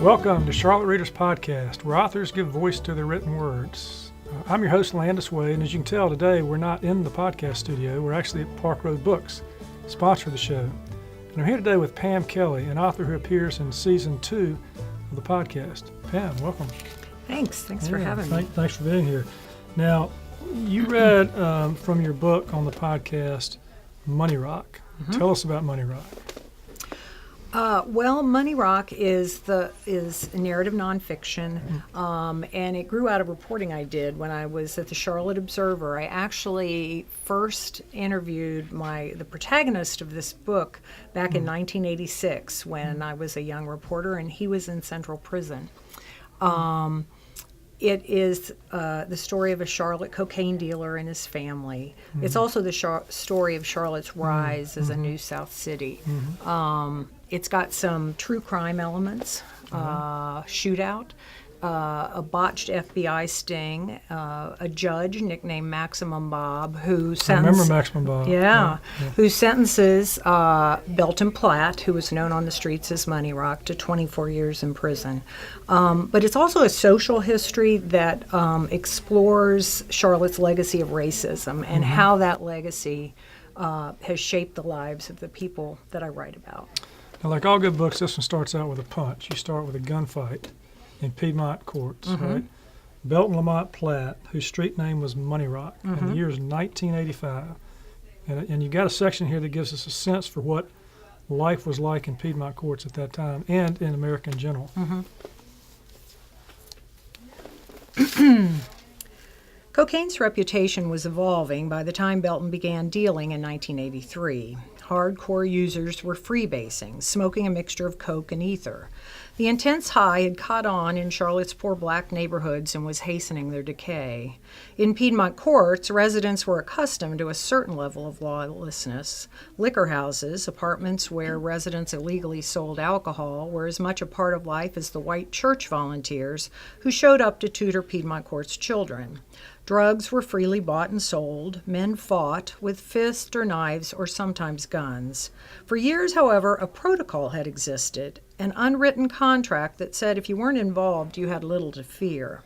Welcome to Charlotte Readers Podcast, where authors give voice to their written words. I'm your host, Landis Wade, and as you can tell today, we're not in the podcast studio. We're actually at Park Road Books, sponsor of the show. And I'm here today with Pam Kelley, an author who appears in Season 2 of the podcast. Pam, welcome. Thanks for having me. Thanks for being here. Now, you read from your book on the podcast, Money Rock. Mm-hmm. Tell us about Money Rock. Money Rock is narrative nonfiction, and it grew out of reporting I did when I was at the Charlotte Observer. I actually first interviewed the protagonist of this book back in 1986 when I was a young reporter, and he was in Central Prison. It is the story of a Charlotte cocaine dealer and his family. Mm-hmm. It's also the story of Charlotte's rise as a new South City. Mm-hmm. It's got some true crime elements, shootout, a botched FBI sting, a judge nicknamed Maximum Bob who remember Maximum Bob. Yeah. Who sentences Belton Platt, who was known on the streets as Money Rock, to 24 years in prison. But it's also a social history that explores Charlotte's legacy of racism and how that legacy has shaped the lives of the people that I write about. Now, like all good books, this one starts out with a punch. You start with a gunfight in Piedmont Courts, right? Belton Lamont Platt, whose street name was Money Rock, and the year is 1985. And you got a section here that gives us a sense for what life was like in Piedmont Courts at that time and in America in general. Cocaine's reputation was evolving by the time Belton began dealing in 1983. Hardcore users were freebasing, smoking a mixture of coke and ether. The intense high had caught on in Charlotte's poor black neighborhoods and was hastening their decay. In Piedmont Courts, residents were accustomed to a certain level of lawlessness. Liquor houses, apartments where residents illegally sold alcohol, were as much a part of life as the white church volunteers who showed up to tutor Piedmont Courts children. Drugs were freely bought and sold. Men fought with fists or knives or sometimes guns. For years, however, a protocol had existed, an unwritten contract that said if you weren't involved, you had little to fear.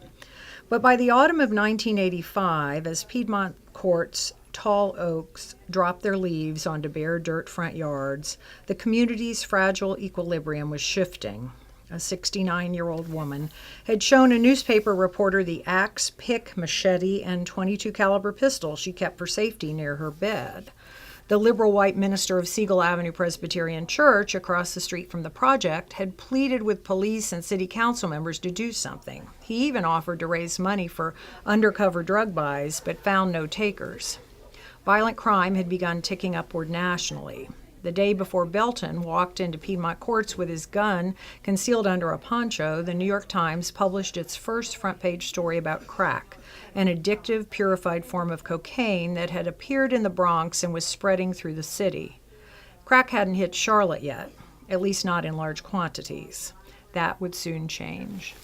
But by the autumn of 1985, as Piedmont Courts' tall oaks dropped their leaves onto bare dirt front yards, the community's fragile equilibrium was shifting. A 69-year-old woman had shown a newspaper reporter the axe, pick, machete, and .22 caliber pistol she kept for safety near her bed. The liberal white minister of Siegel Avenue Presbyterian Church, across the street from the project, had pleaded with police and city council members to do something. He even offered to raise money for undercover drug buys, but found no takers. Violent crime had begun ticking upward nationally. The day before Belton walked into Piedmont Courts with his gun concealed under a poncho, the New York Times published its first front-page story about crack, an addictive, purified form of cocaine that had appeared in the Bronx and was spreading through the city. Crack hadn't hit Charlotte yet, at least not in large quantities. That would soon change.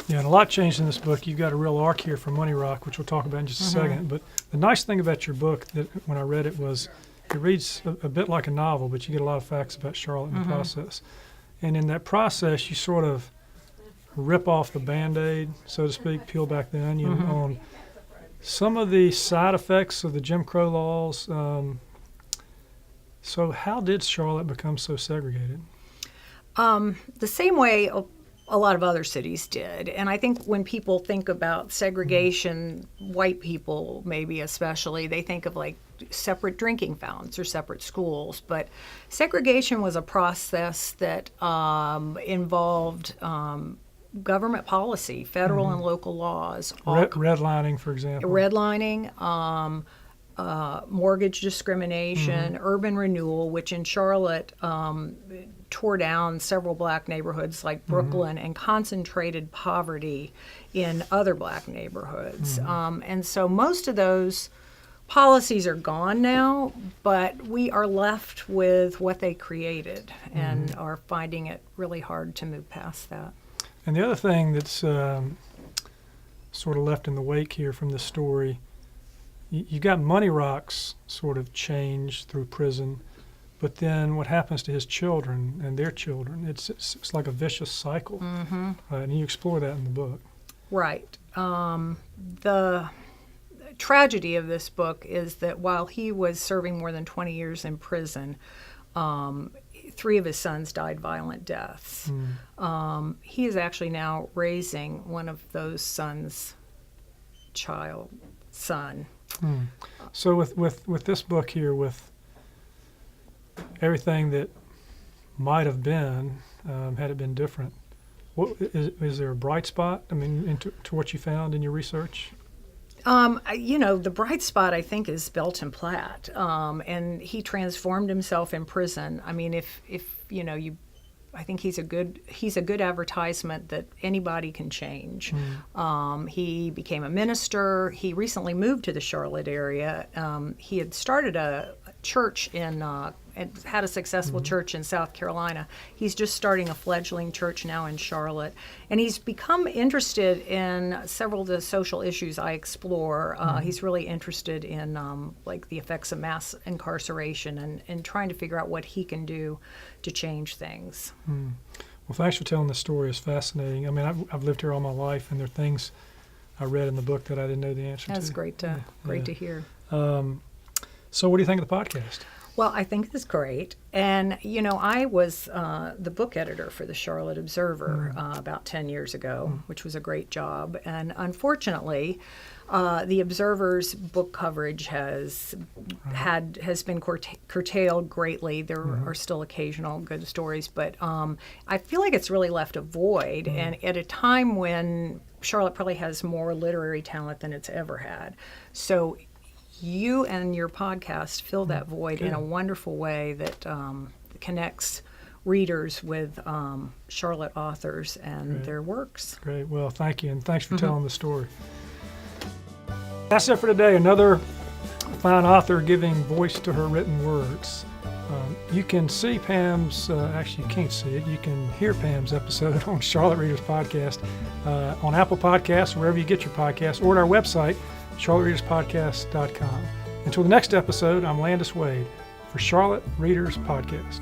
Yeah, and a lot changed in this book. You've got a real arc here for Money Rock, which we'll talk about in just a second. But the nice thing about your book, that when I read it, was it reads a bit like a novel, but you get a lot of facts about Charlotte in the process. And in that process, you sort of rip off the Band-Aid, so to speak, peel back the onion on some of the side effects of the Jim Crow laws. So how did Charlotte become so segregated? The same way a lot of other cities did. And I think when people think about segregation, white people maybe especially, they think of like separate drinking fountains or separate schools. But segregation was a process that involved government policy, federal and local laws. Redlining, for example. Redlining, mortgage discrimination, urban renewal, which in Charlotte tore down several black neighborhoods like Brooklyn and concentrated poverty in other black neighborhoods. And so most of those policies are gone now, but we are left with what they created and are finding it really hard to move past that. And the other thing that's sort of left in the wake here from this story, you got Money Rock's sort of change through prison, but then what happens to his children and their children, it's like a vicious cycle. Mm-hmm. And you explore that in the book. Right. The tragedy of this book is that while he was serving more than 20 years in prison, 3 of his sons died violent deaths. He is actually now raising one of those sons' son. So with this book here, with everything that might have been, had it been different, is there a bright spot? I mean, to what you found in your research? The bright spot, I think, is Belton Platt, and he transformed himself in prison. I mean, if I think he's a good advertisement that anybody can change. He became a minister. He recently moved to the Charlotte area. He had started a church and had a successful church in South Carolina. He's just starting a fledgling church now in Charlotte. And he's become interested in several of the social issues I explore. He's really interested in like the effects of mass incarceration and trying to figure out what he can do to change things. Well, thanks for telling the story. It's fascinating. I mean, I've lived here all my life, and there are things I read in the book that I didn't know the answer to. That's great to hear. So what do you think of the podcast? Well, I think it's great. And, I was the book editor for the Charlotte Observer about 10 years ago, which was a great job. And unfortunately, the Observer's book coverage has been curtailed greatly. There are still occasional good stories, but I feel like it's really left a void. And at a time when Charlotte probably has more literary talent than it's ever had. So you and your podcast fill that void in a wonderful way that connects readers with Charlotte authors and their works. Great. Well, thank you, and thanks for telling the story. That's it for today. Another fine author giving voice to her written words. You can see Pam's, actually you can't see it, you can hear Pam's episode on Charlotte Readers Podcast on Apple Podcasts, wherever you get your podcasts, or at our website, charlottereaderspodcast.com. Until the next episode, I'm Landis Wade for Charlotte Readers Podcast.